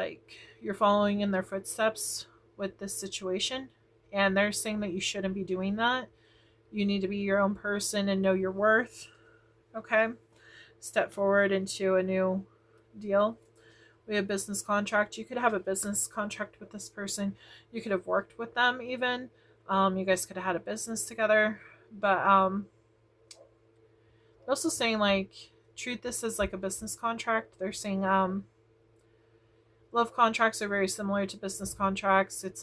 you're following in their footsteps with this situation, and they're saying that you shouldn't be doing that. You need to be your own person and know your worth. Okay? Step forward into a new deal. We have business contract. You could have a business contract with this person. You could have worked with them even. You guys could have had a business together. But they're also saying treat this as a business contract. They're saying love contracts are very similar to business contracts. It's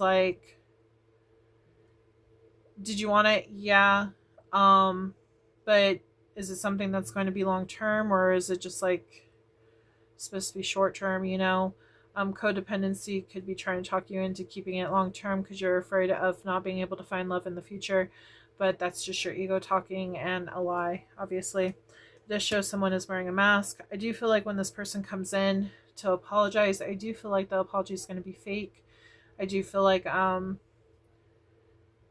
did you want it? Yeah. But is it something that's going to be long term, or is it just supposed to be short term? Codependency could be trying to talk you into keeping it long term because you're afraid of not being able to find love in the future. But that's just your ego talking and a lie, obviously. This shows someone is wearing a mask. I do feel like when this person comes in to apologize, I do feel like the apology is going to be fake. I do feel like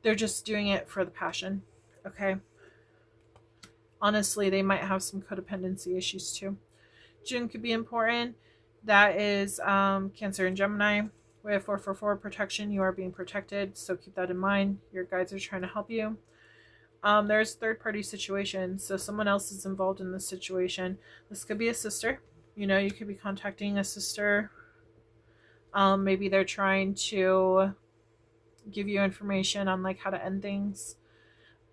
they're just doing it for the passion. Okay. Honestly, they might have some codependency issues too. June could be important. That is Cancer and Gemini. We have 444 protection. You are being protected, so keep that in mind. Your guides are trying to help you. There's third-party situation, so someone else is involved in this situation. This could be a sister. You could be contacting a sister. Maybe they're trying to give you information on how to end things.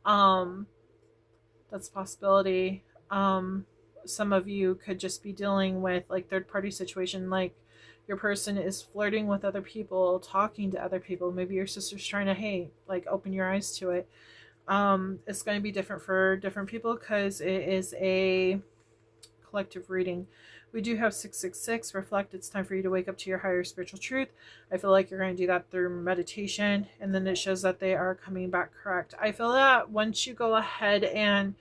That's a possibility. Some of you could just be dealing with third-party situation, your person is flirting with other people, talking to other people. Maybe your sister's trying to open your eyes to it. It's going to be different for different people because it is a collective reading. We do have 666, reflect. It's time for you to wake up to your higher spiritual truth. I feel like you're going to do that through meditation. And then it shows that they are coming back correct. I feel that once you go ahead and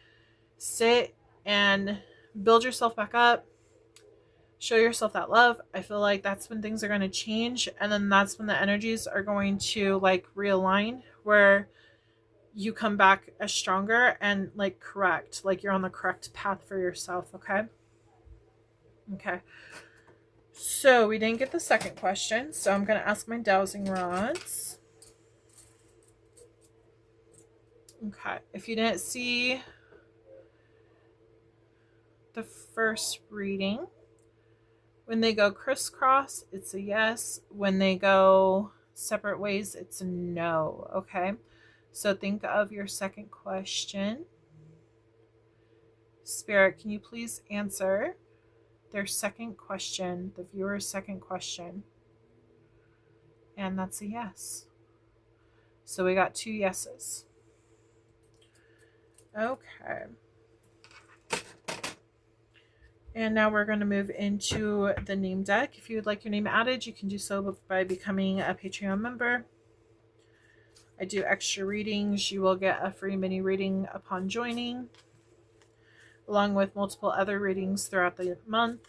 sit and build yourself back up, show yourself that love, I feel like that's when things are going to change. And then that's when the energies are going to like realign, where you come back as stronger and like correct, like you're on the correct path for yourself. Okay, so we didn't get the second question, so I'm going to ask my dowsing rods. Okay, if you didn't see the first reading, when they go crisscross, it's a yes. When they go separate ways, it's a no. Okay, so think of your second question. Spirit, can you please answer their second question, the viewer's second question? And that's a yes. So we got 2 yeses. Okay. And now we're going to move into the name deck. If you would like your name added, you can do so by becoming a Patreon member. I do extra readings. You will get a free mini reading upon joining, along with multiple other readings throughout the month.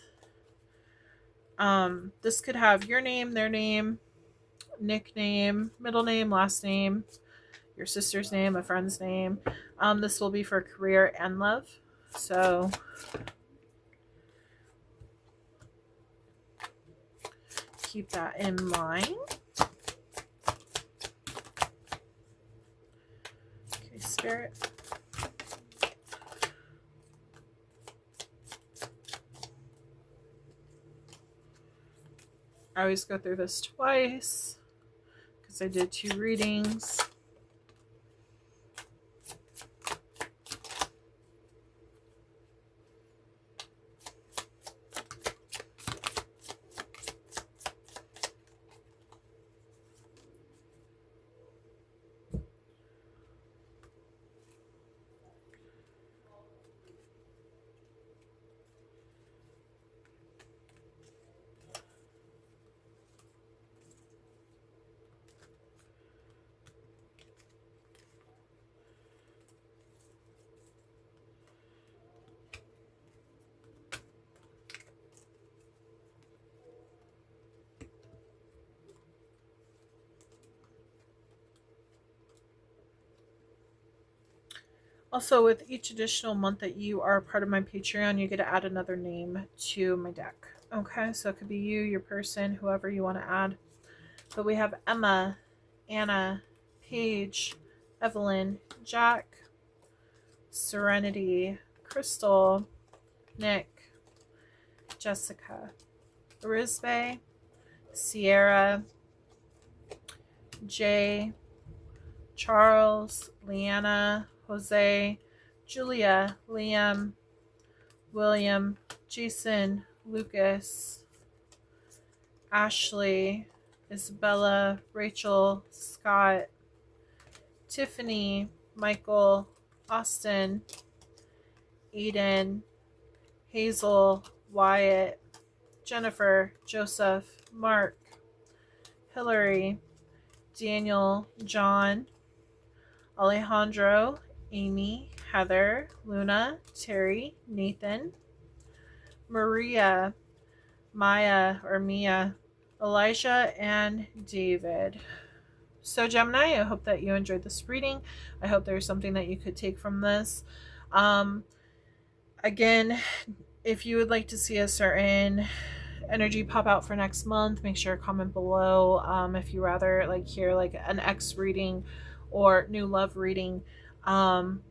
This could have your name, their name, nickname, middle name, last name, your sister's name, a friend's name. This will be for career and love. So keep that in mind. Okay, Spirit. I always go through this twice because I did 2 readings. Also, with each additional month that you are part of my Patreon, you get to add another name to my deck. Okay, so it could be you, your person, whoever you want to add. But we have Emma, Anna, Paige, Evelyn, Jack, Serenity, Crystal, Nick, Jessica, Risbe, Sierra, Jay, Charles, Leanna, Jose, Julia, Liam, William, Jason, Lucas, Ashley, Isabella, Rachel, Scott, Tiffany, Michael, Austin, Aiden, Hazel, Wyatt, Jennifer, Joseph, Mark, Hillary, Daniel, John, Alejandro, Amy, Heather, Luna, Terry, Nathan, Maria, Maya or Mia, Elijah, and David. So Gemini, I hope that you enjoyed this reading. I hope there's something that you could take from this. Again, if you would like to see a certain energy pop out for next month, make sure to comment below. If you rather like hear like an ex reading or new love reading,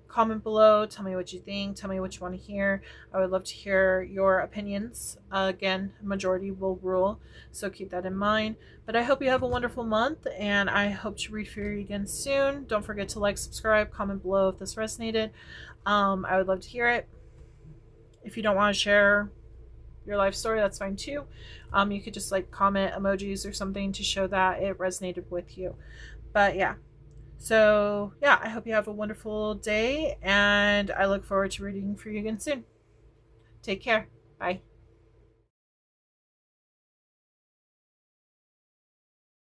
comment below. Tell me what you think. Tell me what you want to hear. I would love to hear your opinions. Again, majority will rule, so keep that in mind. But I hope you have a wonderful month, and I hope to read for you again soon. Don't forget to like, subscribe, comment below if this resonated. I would love to hear it. If you don't want to share your life story, that's fine too. You could just like comment emojis or something to show that it resonated with you. But yeah, so yeah, I hope you have a wonderful day, and I look forward to reading for you again soon. Take care. Bye.